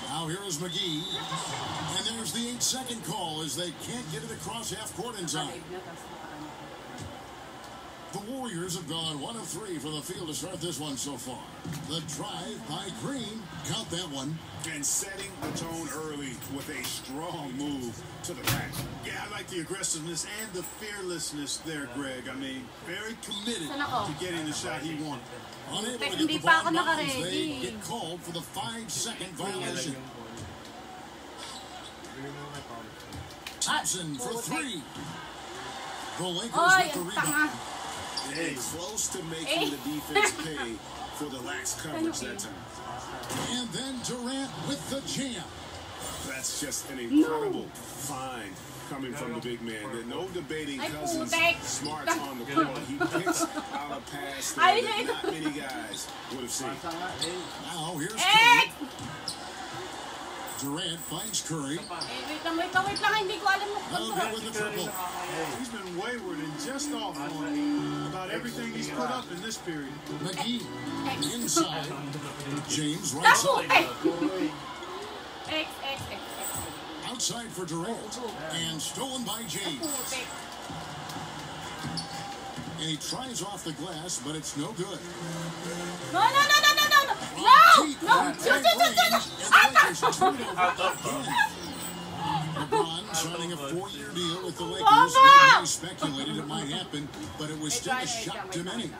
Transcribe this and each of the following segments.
Now here is McGee. And there's the 8-second call as they can't get it across half court in time. The Warriors have gone 1 of 3 from the field to start this one so far. The drive by Green. Count that one. And setting the tone early with a strong move to the rack. Yeah, I like the aggressiveness and the fearlessness there, Greg. I mean, very committed to getting the shot he wanted. Unable to get the ball in bounds, they get called for the 5-second violation. Thompson for 3. The Lakers with the rebound. Hey, close to making the defense pay for the lax coverage that time. And then Durant with the jam. That's just an incredible find coming from the big man. There's no debating Cousins' smarts on the court. He picks out a pass that not many guys would have seen. Now here's Curry. Durant finds Curry. With the triple. He's been wayward and just off on about everything he's put up in this period. McGee inside. James right side. Outside for Durant. And stolen by James. And he tries off the glass, but it's no good. No! LeBron signing a 4-year deal with the Lakers. They speculated it might happen, but it was still a shock to many.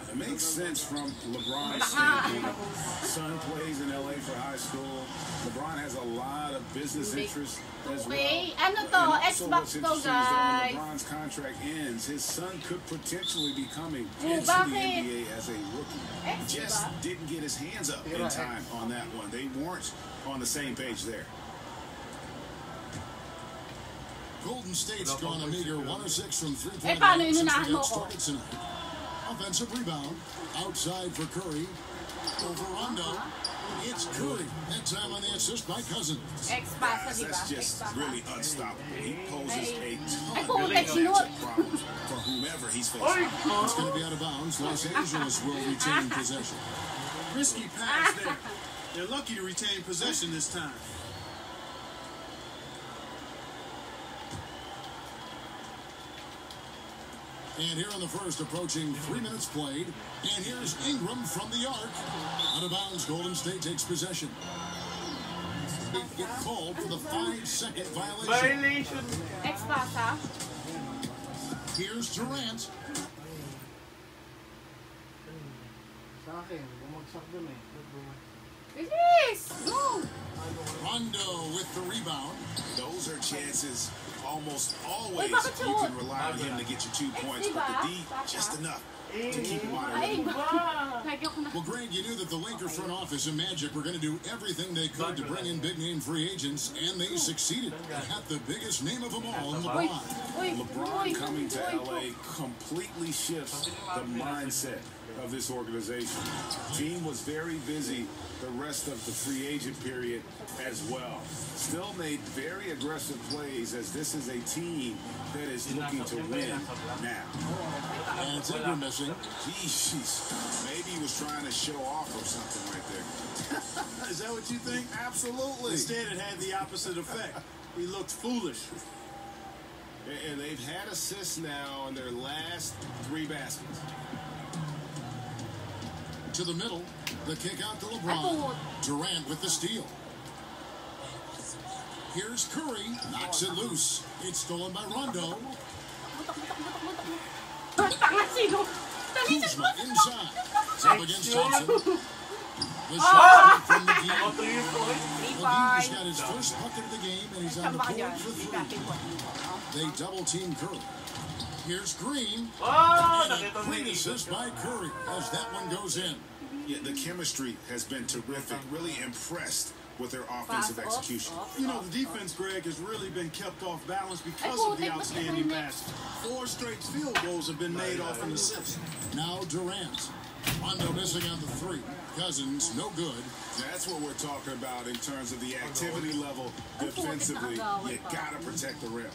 It makes sense from LeBron's standpoint. Son plays in LA for high school. LeBron has a lot of business interests as well. And also what's interesting is that when LeBron's contract ends, his son could potentially be coming into the NBA as a rookie. Just didn't get his hands up in time on that one. They weren't on the same page there. Golden State's gone a meager 1 of 6 from 3-point line since they got started tonight. Offensive rebound. Outside for Curry. Over Rondo. It's Curry. That time on the assist by Cousins. That's just really unstoppable. He poses a ton of matchup problems for whomever he's facing. It's going to be out of bounds. Los Angeles will retain possession. Risky pass there. They're lucky to retain possession this time. And here in the first, approaching 3 minutes played. And here's Ingram from the arc. Out of bounds, Golden State takes possession. They get called for the 5-second violation. Here's Durant. Rondo with the rebound. Those are chances almost always you can rely on him to get you 2 points, but the D, just enough to keep him out of it. Well, Greg, you knew that the Laker front office and Magic were going to do everything they could to bring in big-name free agents, and they succeeded. They had the biggest name of them all, LeBron. LeBron coming to L.A. completely shifts the mindset of this organization. Team was very busy the rest of the free agent period as well. Still made very aggressive plays as this is a team that is looking to win now. And it's Ingram missing. Jeez, maybe he was trying to show off or something right there. Is that what you think? Absolutely. Instead, it had the opposite effect. He looked foolish. And they've had assists now in their last 3 baskets. To the middle, the kick out to LeBron. Durant with the steal. Here's Curry, knocks it loose. It's stolen by Rondo. Kuzma inside. Up against Thompson. The shot from McGee. McGee's got his first bucket of the game, and he's on the board for 3. They double-team Curry. Here's Green. And a great assist by Curry as that one goes in. Yeah, the chemistry has been terrific. Really impressed with their offensive execution. You know, the defense, Greg, has really been kept off balance because of the outstanding passes. 4 straight field goals have been made off an assist. Now Durant. Rondo missing on the 3. Cousins, no good. That's what we're talking about in terms of the activity level defensively. You gotta protect the rim.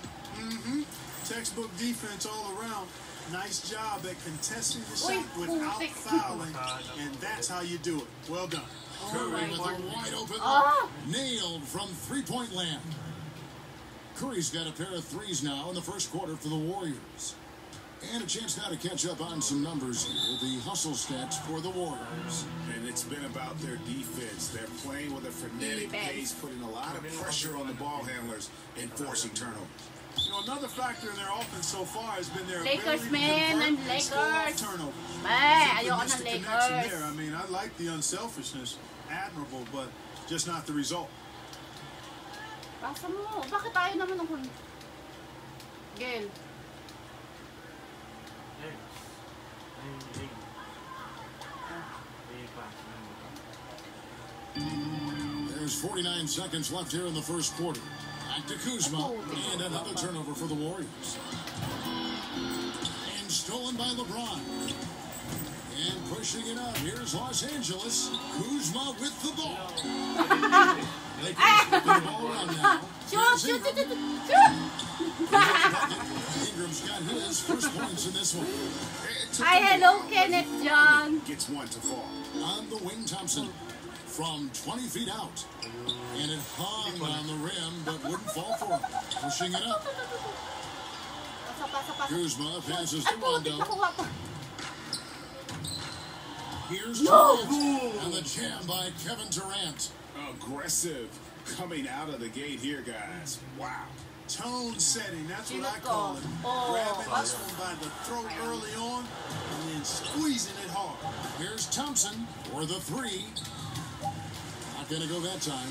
Textbook defense all around. Nice job at contesting the shot without fouling, and that's how you do it. Well done. Curry with a wide open nailed from three-point land. Curry's got a pair of threes now in the first quarter for the Warriors. And a chance now to catch up on some numbers here. The hustle stats for the Warriors. And it's been about their defense. They're playing with a frenetic pace, putting a lot of pressure on the ball handlers and forcing turnovers. You know, another factor in their offense so far has been their Lakers, ability man, to and convert and score off Lakers. turnovers. Ayoko Missed ng the connection Lakers. there. I mean, I like the unselfishness, admirable, but just not the result. Pasa mo. Bakit tayo naman ng Gel. There's 49 seconds left here in the first quarter. Back to Kuzma, and another turnover for the Warriors. And stolen by LeBron. And pushing it up. Here's Los Angeles. Kuzma with the ball. Lakers flipping the ball around now. Shoot! Ingram's got his first points in this one. Hi, hello, Kenneth John. Gets one to fall. On the wing, Thompson. From 20 feet out. And it hung on the rim, but wouldn't fall for him. Pushing it up. Kuzma passes to Rondo. Here's Durant. And the jam by Kevin Durant. Aggressive coming out of the gate here, guys. Wow. Tone setting, that's what I call it. Grabbing this one by the throat early on and then squeezing it hard. Here's Thompson for the three. Not going to go that time.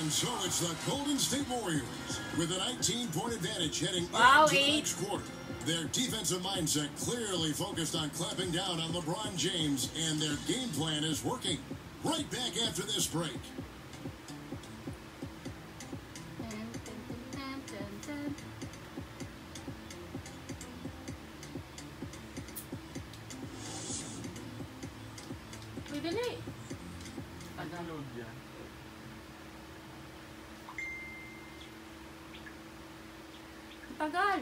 And so it's the Golden State Warriors with a 19-point advantage heading into the next quarter. Their defensive mindset clearly focused on clamping down on LeBron James, and their game plan is working. Right back after this break. Dali. Tagalog yan. Tagal.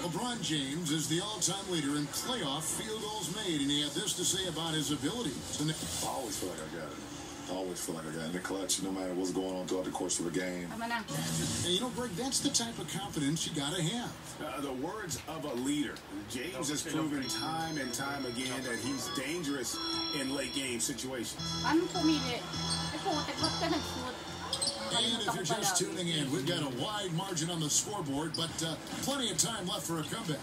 LeBron James is the all-time leader in playoff field goals made, and he had this to say about his abilities. I always feel like I got it. I always feel like I got it in the clutch, no matter what's going on throughout the course of a game. Tama na. And you know, Greg, that's the type of confidence you got to have. The words of a leader. James has proven time and time again that he's dangerous in late game situations. Paano pumili? Ay, putik, ba't ka nag-shoot? And if you're just tuning in, we've got a wide margin on the scoreboard, but plenty of time left for a comeback.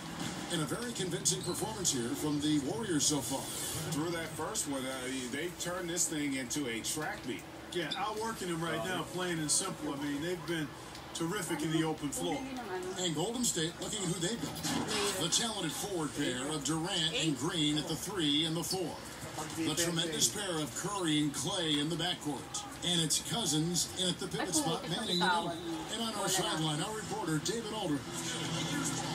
And a very convincing performance here from the Warriors so far. Through that first one, they've turned this thing into a track meet. Yeah, outworking them right now, plain and simple. I mean, they've been terrific in the open floor. And Golden State looking at who they've got. The talented forward pair of Durant and Green at the 3 and the 4. The tremendous pair of Curry and Clay in the backcourt. And it's Cousins in at the pivot spot, manning the middle. And on our sideline, our reporter, David Aldridge.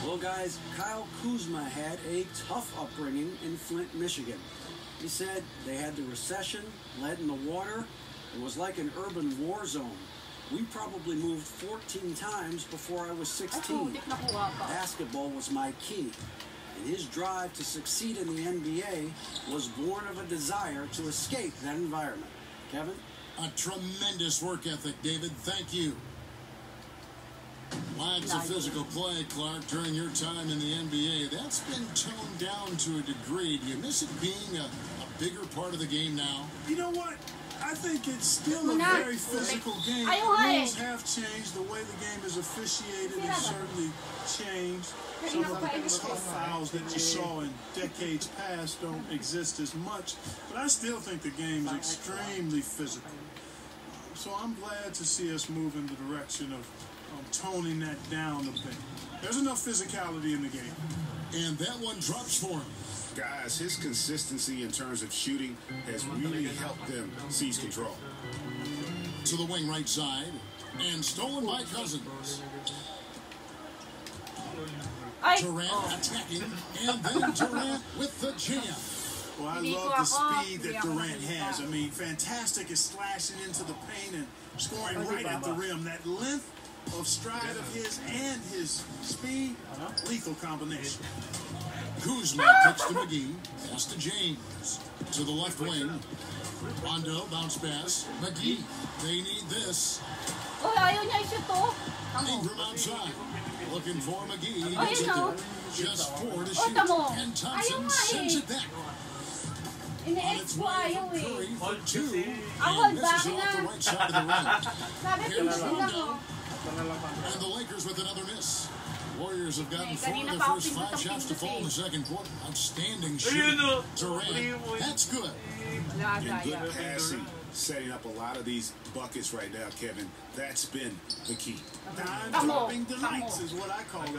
Well, guys, Kyle Kuzma had a tough upbringing in Flint, Michigan. He said they had the recession, lead in the water. It was like an urban war zone. We probably moved 14 times before I was 16. Basketball was my key. And his drive to succeed in the NBA was born of a desire to escape that environment. Kevin? A tremendous work ethic, David. Thank you. Lots of physical play, Clark, during your time in the NBA. That's been toned down to a degree. Do you miss it being a bigger part of the game now? You know what? I think it's still a very physical game. Rules have changed. The way the game is officiated has certainly changed. Some of the tough fouls that you saw in decades past don't exist as much. But I still think the game is extremely physical. So I'm glad to see us move in the direction of toning that down a bit. There's enough physicality in the game. And that one drops for him. Guys, his consistency in terms of shooting has really helped them seize control. To the wing right side, and stolen by Cousins. Durant attacking, and then Durant with the jam. Well, I love the speed that Durant has. I mean, fantastic at slashing into the paint and scoring right at the rim. That length of stride of his and his speed, lethal combination. Kuzma pitch to McGee, pass to James. To the left wing. Rondo, bounce pass. McGee, they need this. Oh, ayaw niya i-shoot to. Ingram outside. Looking for McGee. He Oh, gets it yun, oh. there. Just 4 to Oh, shoot. tamo. And Ayaw Thompson nga sends eh. it back. On Ini-ex its ko way ayaw from eh. Curry for 2. Ako, And misses bakit off the na? right side of the rim. Sabi ko Here's lang Rondo. oh. And the Lakers with another miss. Warriors have gotten Okay, 4 of kanina their pa ako first 5 pindot-pindot shots to fall in the second quarter. Outstanding Ayun, shooting. oh. Durant, that's good. Wala And gaya. good passing, setting up a lot of these buckets right now, Kevin. That's been the key. Dime-dropping delights is what I call it.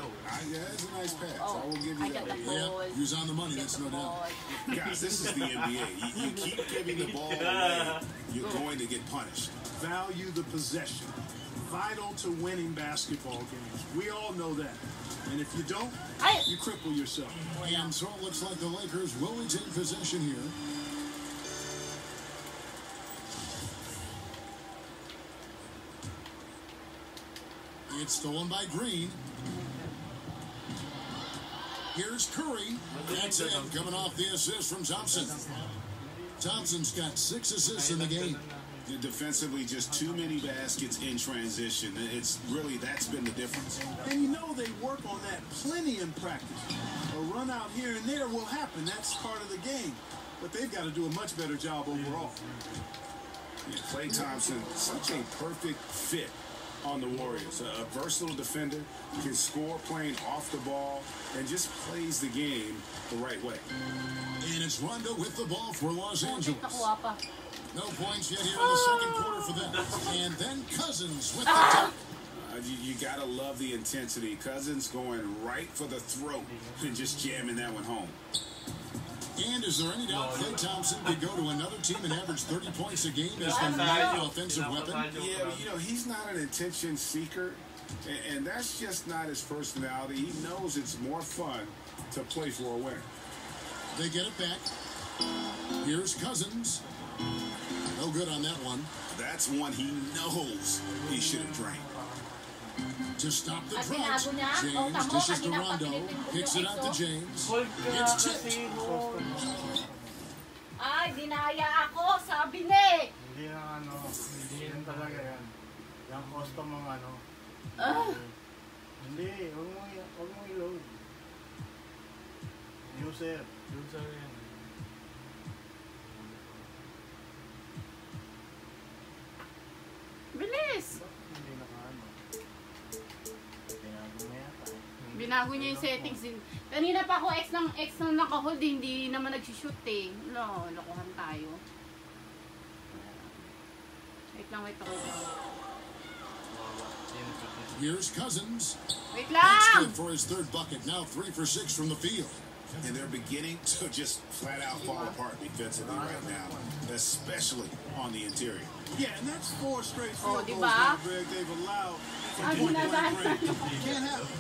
Yeah, that's a nice pass. Oh, I will give I you got that. the ball. Yeah, who's on the money, that's no doubt. Guys, this is the NBA. You keep giving the ball away, you're going to get punished. Value the possession. Vital to winning basketball games. We all know that. And if you don't, you cripple yourself. And so it looks like the Lakers will retain possession here. It's stolen by Green. Here's Curry. That's it, coming off the assist from Thompson. Thompson's got 6 assists in the game. Defensively, just too many baskets in transition. It's really, that's been the difference. And you know they work on that plenty in practice. A run out here and there will happen. That's part of the game. But they've got to do a much better job overall. Yeah, Klay Thompson, such a perfect fit on the Warriors. A versatile defender, can score playing off the ball, and just plays the game the right way. And it's Rondo with the ball for Los Angeles. Nakuha pa. No points yet here in the second quarter for them. And then Cousins with the dunk. You gotta love the intensity. Cousins going right for the throat and just jamming that one home. And is there any doubt Klay Thompson could go to another team and average 30 points a game as the main offensive weapon? Yeah, you know, he's not an attention seeker, and that's just not his personality. He knows it's more fun to play for a winner. They get it back. Here's Cousins. No good on that one. That's one he knows he should have drained. To stop the At drought, tinago niya. James Tamo, dishes to kanina pa Rondo, pinipindot kicks yung it out to exo. James. Hold ka It's kasi tipped. mo. Ay, dinaya ako. Sabi na eh. Hindi na hindi yan talaga yan. Yung custom ang Hindi, huwag mo i-load. User. User yan. Bilis. Hindi Tinago mo yata Binago niya yung settings din. Kanina pa ako X ng naka-hold, hindi naman nag-shoot eh. No, lokohan tayo. Wait lang, wait ako. Here's Cousins. Wait That's lang! good for his third bucket. Now 3 for 6 from the field. And they're beginning to just flat out fall apart defensively right now, especially on the interior. Yeah, and that's 4 straight Oh, field di goals ba? now, Greg, they've allowed from Ah, point-blank ginagawa. range. Can't have it.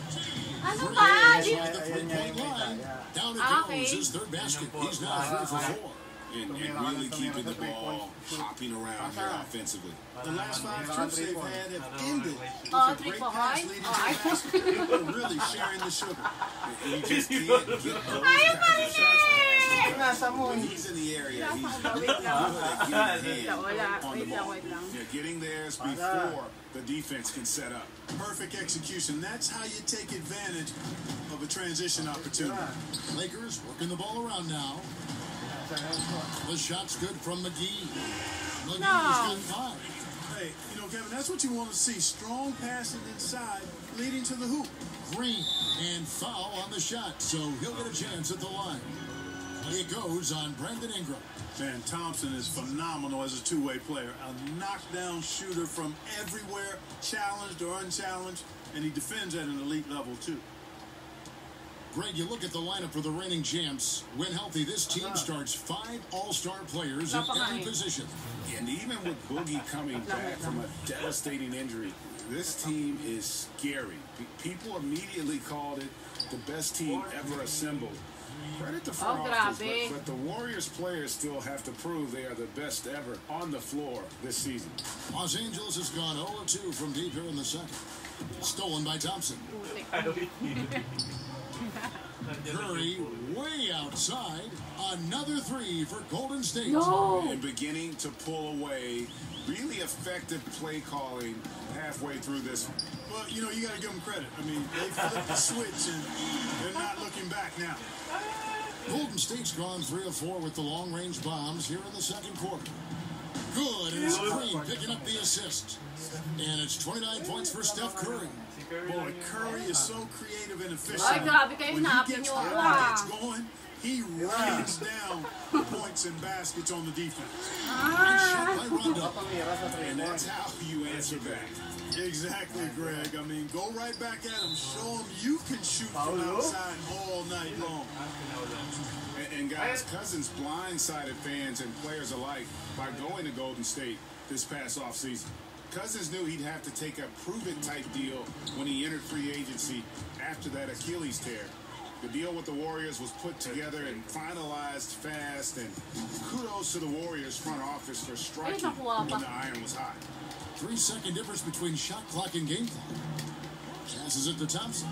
Ano Free ba? is Di- by the three-point line. Down it Okay. goes, his third basket. He's now 3 for 4. And really keeping the ball hopping around here offensively. The last 5 trips they've had have ended with Oh, a 3 great for pass high? leading Oh, to I the basket. They're really sharing the sugar. You just can't get those Ayaw pa kinds of rin shots eh! Nasa mo. when he's in the area. He's Wait really lang. good at getting Wait a lang, wala. hand on the Wait lang, ball. wait lang. Yeah, getting theirs before the defense can set up. Perfect execution. That's how you take advantage of a transition opportunity. Lakers working the ball around now. The shot's good from McGee. McGee's got 5. Hey, you know, Kevin, that's what you want to see. Strong passing inside, leading to the hoop. Green and foul on the shot, so he'll get a chance at the line. It goes on Brandon Ingram. Man, Thompson is phenomenal as a two-way player. A knockdown shooter from everywhere, challenged or unchallenged, and he defends at an elite level, too. Greg, you look at the lineup for the reigning champs. When healthy, this team starts 5 all-star players at every position. And even with Boogie coming back from a devastating injury, this team is scary. People immediately called it the best team ever assembled. Credit the front office, grabe. but the Warriors players still have to prove they are the best ever on the floor this season. Los Angeles has gone 0-2 from deep here in the second. Stolen by Thompson. Curry way outside. Another three for Golden State. No. And beginning to pull away. Really effective play calling halfway through this. Well, you know, you got to give them credit. I mean, they flipped the switch, and they're not looking back now. Golden State's gone 3 of 4 with the long-range bombs here in the second quarter. Good, and it's Green picking up the assist. And it's 29 points for Steph Curry. Boy, Curry is so creative and efficient. Ay, grabe kayo, When he hinapin gets niyo hot ako, and ah. gets going, he rains down points and baskets on the defense. Nice shot by Rondo. And that's how you answer back. Exactly, Greg. I mean, go right back at him. Show him you can shoot from outside all night long. And guys, Cousins blindsided fans and players alike by going to Golden State this past offseason. Cousins knew he'd have to take a prove-it-type deal when he entered free agency after that Achilles tear. The deal with the Warriors was put together and finalized fast, and kudos to the Warriors front office for striking when the iron was hot. 3-second difference between shot clock and game clock. Passes it to Thompson.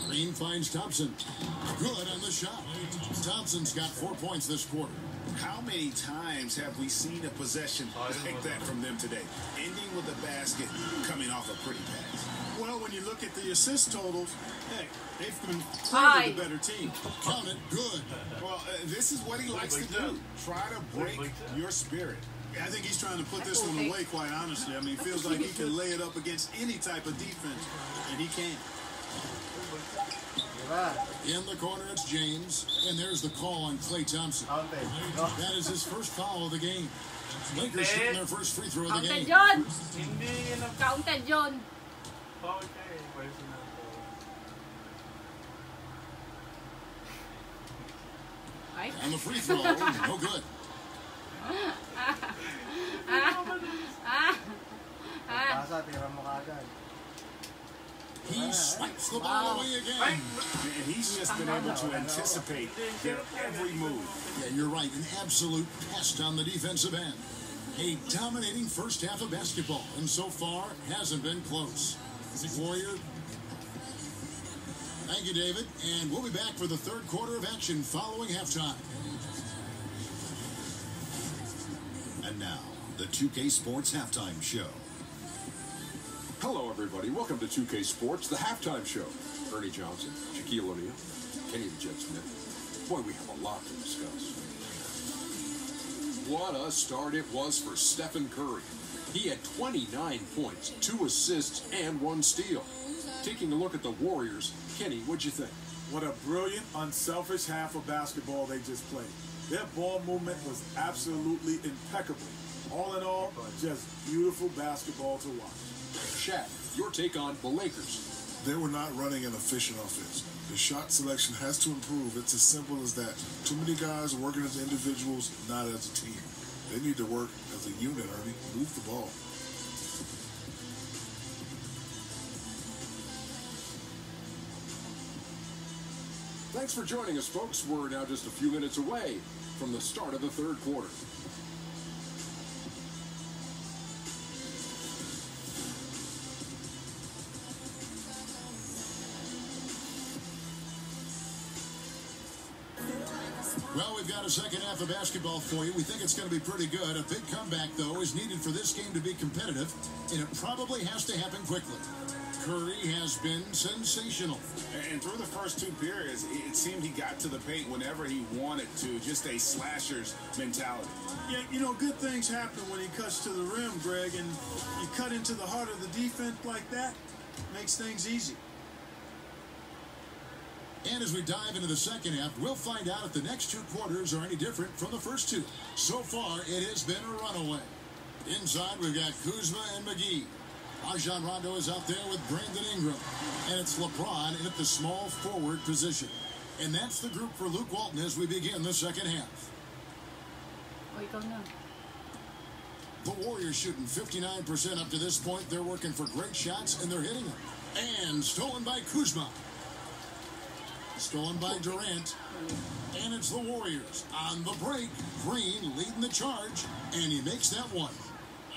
Green finds Thompson. Good on the shot. Thompson's got 4 points this quarter. How many times have we seen a possession like that from them today? Ending with a basket, coming off a pretty pass. Well, when you look at the assist totals, hey, they've been clearly the better team. Count it. Good. Well, this is what he likes to do. Try to break your spirit. Yeah, I think he's trying to put this one away, quite honestly. I mean, it feels like he can lay it up against any type of defense, and he can. In the corner, it's James, and there's the call on Klay Thompson. That is his first foul of the game. Lakers shooting their first free throw of the game. Counted yun. And the free throw, no good. He swipes the ball away again. And he's just been able to anticipate their every move. Yeah, you're right. An absolute pest on the defensive end. A dominating first half of basketball, and so far hasn't been close. Warrior. Thank you, David. And we'll be back for the third quarter of action following halftime. And now, the 2K Sports Halftime Show. Hello, everybody. Welcome to 2K Sports, the halftime show. Ernie Johnson, Shaquille O'Neal, Kenny the Jet Smith. Boy, we have a lot to discuss. What a start it was for Stephen Curry. He had 29 points, 2 assists, and 1 steal. Taking a look at the Warriors, Kenny, what'd you think? What a brilliant, unselfish half of basketball they just played. Their ball movement was absolutely impeccable. All in all, just beautiful basketball to watch. Shaq, your take on the Lakers. They were not running an efficient offense. The shot selection has to improve. It's as simple as that. Too many guys are working as individuals, not as a team. They need to work as a unit, Ernie. Move the ball. Thanks for joining us, folks. We're now just a few minutes away from the start of the third quarter. Well, we've got a second half of basketball for you. We think it's going to be pretty good. A big comeback, though, is needed for this game to be competitive, and it probably has to happen quickly. Curry has been sensational. And through the first 2 periods, it seemed he got to the paint whenever he wanted to. Just a slasher's mentality. Yeah, you know, good things happen when he cuts to the rim, Greg, and you cut into the heart of the defense like that, makes things easy. And as we dive into the second half, we'll find out if the next 2 quarters are any different from the first 2. So far, it has been a runaway. Inside, we've got Kuzma and McGee. Rajon Rondo is out there with Brandon Ingram. And it's LeBron in at the small forward position. And that's the group for Luke Walton as we begin the second half. The Warriors shooting 59% up to this point. They're working for great shots, and they're hitting them. And stolen by Kuzma. Stolen by Durant. And it's the Warriors on the break. Green leading the charge, and he makes that one.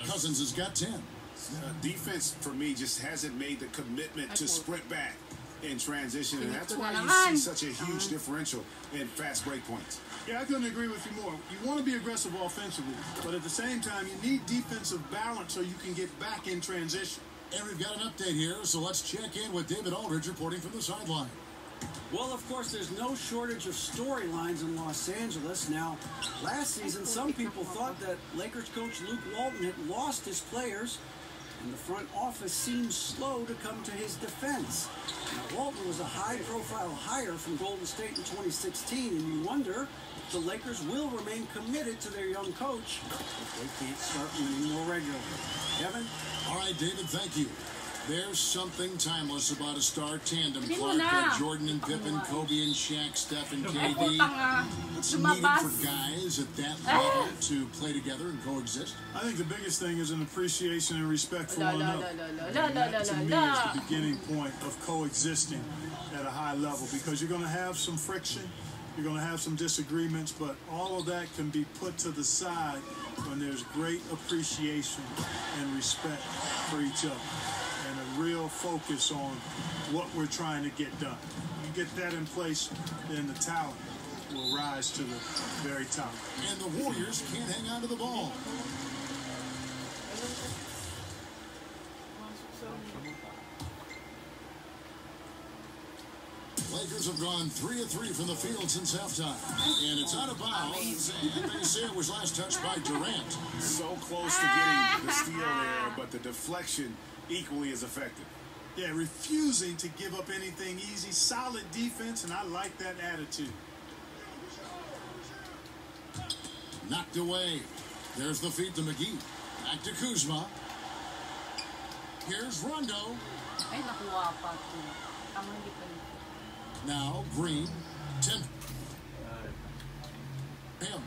Cousins has got 10. Defense, for me, just hasn't made the commitment to sprint back. in transition, and that's why you see such a huge differential in fast break points. Yeah, I couldn't agree with you more. You want to be aggressive offensively, but at the same time, you need defensive balance so you can get back in transition. And we've got an update here, so let's check in with David Aldridge reporting from the sideline. Well, of course, there's no shortage of storylines in Los Angeles. Now, last season, some people thought that Lakers coach Luke Walton had lost his players, and the front office seemed slow to come to his defense. Now, Walton was a high-profile hire from Golden State in 2016, and you wonder if the Lakers will remain committed to their young coach if they can't start winning more regularly. Kevin? All right, David, thank you. There's something timeless about a star tandem. Clark, Jordan and Pippen, Kobe and Shaq, Steph and KD. What's needed for guys at that level to play together and coexist? I think the biggest thing is an appreciation and respect for one another. That, to me, is the beginning point of coexisting at a high level, because you're going to have some friction, you're going to have some disagreements, but all of that can be put to the side when there's great appreciation and respect for each other. And a real focus on what we're trying to get done. You get that in place, then the talent will rise to the very top. And the Warriors can't hang on to the ball. Lakers have gone 3 of 3 from the field since halftime. And it's out of bounds. And they say it was last touched by Durant. So close to getting the steal there, but the deflection equally as effective. Yeah, refusing to give up anything easy. Solid defense, and I like that attitude. Knocked away. There's the feed to McGee. Back to Kuzma. Here's Rondo. Now Green. 10. Him.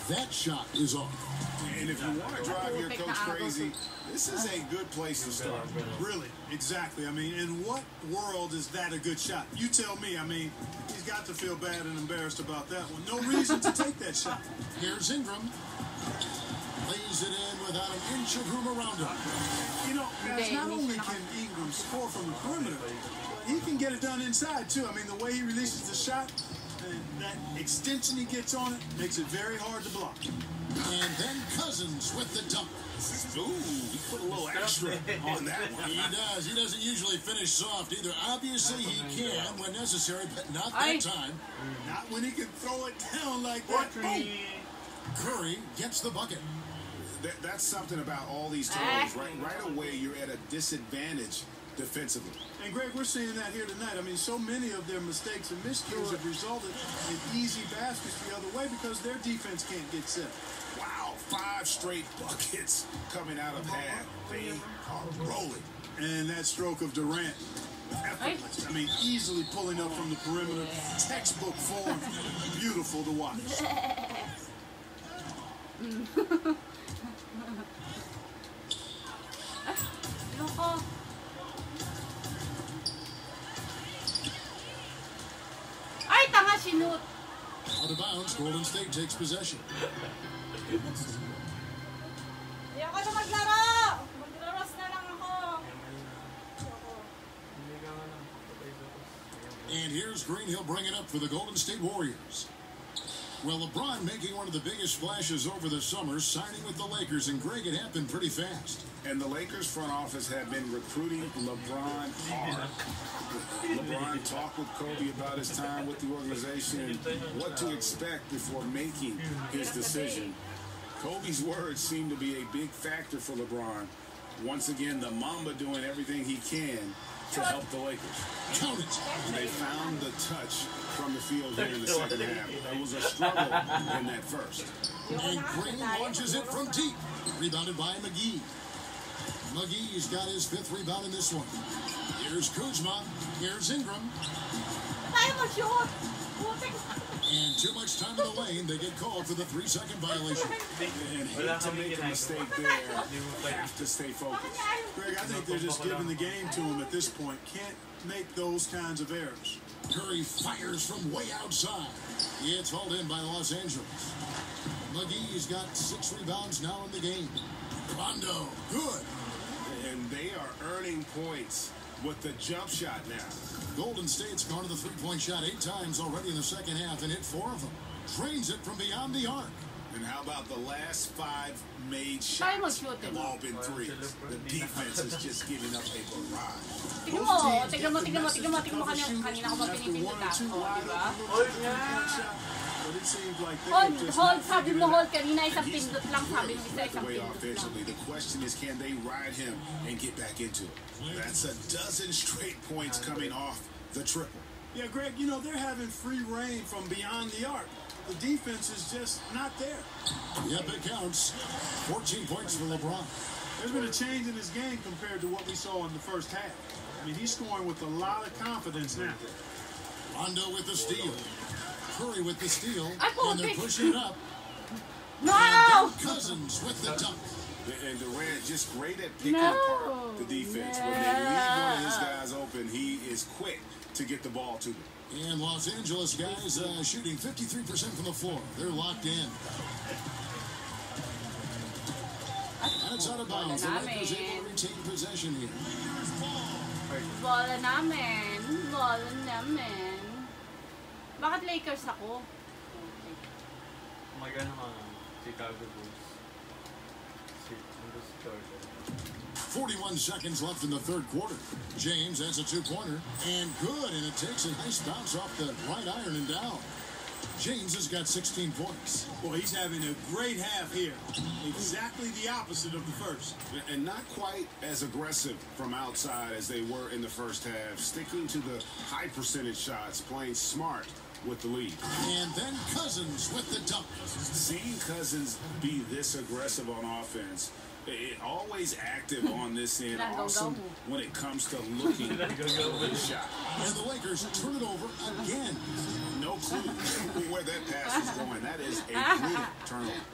That shot is off. And if you want to drive your coach crazy, this is a good place to start. Really, exactly. I mean, in what world is that a good shot? You tell me. I mean, he's got to feel bad and embarrassed about that one. No reason to take that shot. Here's Ingram. Lays it in without an inch of room around him. You know, guys, not only can Ingram score from the perimeter, he can get it done inside, too. I mean, the way he releases the shot, and that extension he gets on it, makes it very hard to block. And then Cousins with the dunk. Ooh, he put a little extra on that one. He does. He doesn't usually finish soft either. Obviously, he can when necessary, but not that time. Not when he can throw it down like that. Boom. Curry gets the bucket. That's something about all these turnovers. Right away, you're at a disadvantage defensively. And Greg, we're seeing that here tonight. I mean, so many of their mistakes and miscues have resulted in easy baskets the other way because their defense can't get set. Wow, 5 straight buckets coming out of half. They are rolling. And that stroke of Durant, effortless. I mean, easily pulling up from the perimeter. Textbook form. Beautiful to watch. Out of bounds, Golden State takes possession. And here's Green. He'll bring it up for the Golden State Warriors. Well, LeBron making one of the biggest splashes over the summer, signing with the Lakers, and Greg, it happened pretty fast. And the Lakers front office have been recruiting LeBron hard. LeBron talked with Kobe about his time with the organization and what to expect before making his decision. Kobe's words seem to be a big factor for LeBron. Once again, the Mamba doing everything he can to help the Lakers. Count it. And they found the touch from the field here in the second half. There was a struggle in that first. And Green launches it from deep. Rebounded by McGee. McGee's got his 5th rebound in this one. Here's Kuzma. Here's Ingram. And too much time in the lane. They get called for the 3-second violation. And hate to make a mistake there. Have to stay focused. Greg, I think they're just giving the game to him at this point. Can't make those kinds of errors. Curry fires from way outside. It's hauled in by Los Angeles. McGee's got 6 rebounds now in the game. Rondo, good. And they are earning points with the jump shot now. Golden State's gone to the three-point shot 8 times already in the second half and hit 4 of them. Drains it from beyond the arc. And how about the last 5 made shots have all been threes? The defense is just giving up a barrage. Tignan mo kanina ko ba pinipindutan? Hold, sabi mo hold kanina, isang pindot lang, sabi mo isang pindot lang. The question is, can they ride him and get back into it? That's a dozen straight points coming off the triple. Yeah, Greg, you know, they're having free reign from beyond the arc. The defense is just not there. Yep, it counts. 14 points for LeBron. There's been a change in his game compared to what we saw in the first half. I mean, he's scoring with a lot of confidence now. Rondo with the steal. Curry with the steal. And they're pushing it up. No! Cousins with the dunk. And Durant just great at picking apart the defense. When they leave one of his guys open, he is quick to get the ball to them. And Los Angeles guys shooting 53% from the floor. They're locked in. And it's out of bounds. The Lakers able to retain possession here. Bola namin. Bakit Lakers ako? Magana ka nga. Chicago Bulls. 41 seconds left in the third quarter. James has a 2-pointer. And good. And it takes a nice bounce off the right iron and down. James has got 16 points. Well, he's having a great half here. Exactly the opposite of the first. And not quite as aggressive from outside as they were in the first half. Sticking to the high percentage shots, playing smart with the lead. And then Cousins with the dunk. Seeing Cousins be this aggressive on offense, always active on this end, awesome when it comes to looking for the shot. And the Lakers turn it over again. No clue where that pass is going. That is a brutal turnover.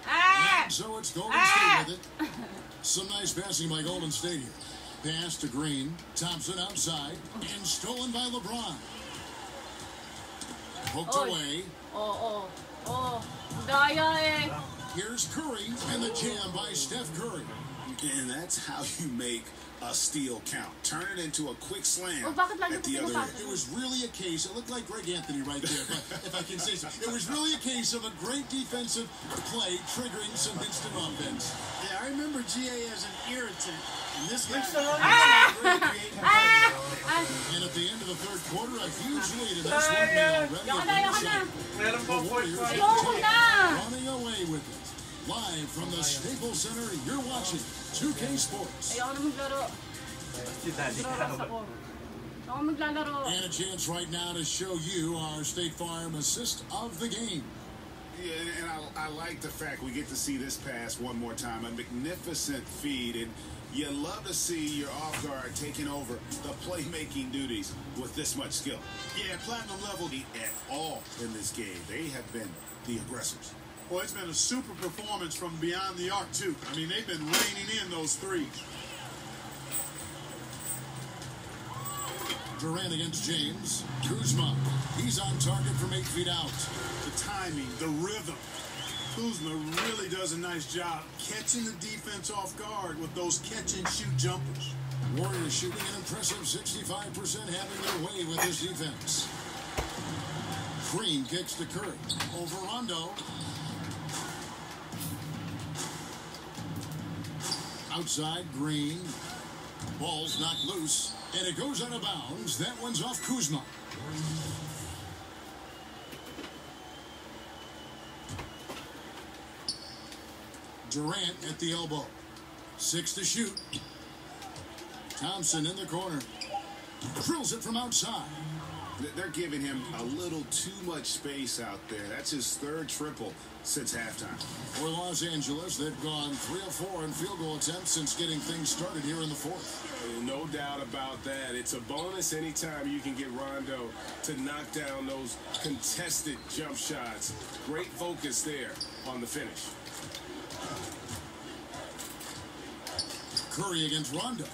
And so it's Golden State with it. Some nice passing by Golden State here. Pass to Green. Thompson outside. And stolen by LeBron. Poked away. Daya eh. Here's Curry and the jam by Steph Curry. And that's how you make a steal count. Turn it into a quick slam at the other end. It was really a case, it looked like Greg Anthony right there, if I can say so. It was really a case of a great defensive play triggering some instant offense. Yeah, I remember GA as an irritant. And this guy... And at the end of the third quarter, a huge lead in this one already. The Warriors running away with it. Live from the Staples Center, you're watching 2K Sports. And a chance right now to show you our State Farm assist of the game. Yeah, and I like the fact we get to see this pass one more time. A magnificent feed, and you love to see your off guard taking over the playmaking duties with this much skill. Yeah, platinum level at all in this game. They have been the aggressors. Well, it's been a super performance from beyond the arc, too. I mean, they've been reining in those threes. Durant against James. Kuzma. He's on target from 8 feet out. The timing, the rhythm. Kuzma really does a nice job catching the defense off guard with those catch-and-shoot jumpers. Warriors shooting an impressive 65%, having their way with this defense. Green kicks to Curry. Over Rondo. Outside, Green. Ball's knocked loose, and it goes out of bounds. That one's off Kuzma. Durant at the elbow. 6 to shoot. Thompson in the corner. Drills it from outside. They're giving him a little too much space out there. That's his third triple since halftime. For Los Angeles, they've gone 3 of 4 in field goal attempts since getting things started here in the fourth. No doubt about that. It's a bonus anytime you can get Rondo to knock down those contested jump shots. Great focus there on the finish. Curry against Rondo.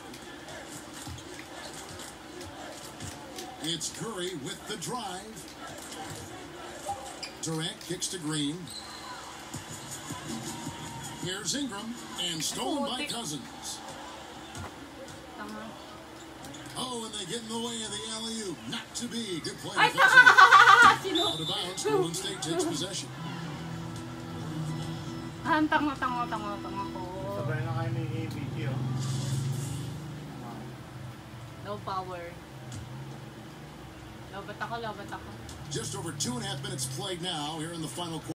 It's Curry with the drive. Durant kicks to Green. Here's Ingram, and stolen by Cousins. Oh, and they get in the way of the alley-oop. Not to be. Good play. Ay, Out of bounds. Golden State takes possession. Tanga ko. Sabay na kayo ni ABG, oh. Low power. Lobat ako. Just over 2.5 minutes played now here in the final quarter.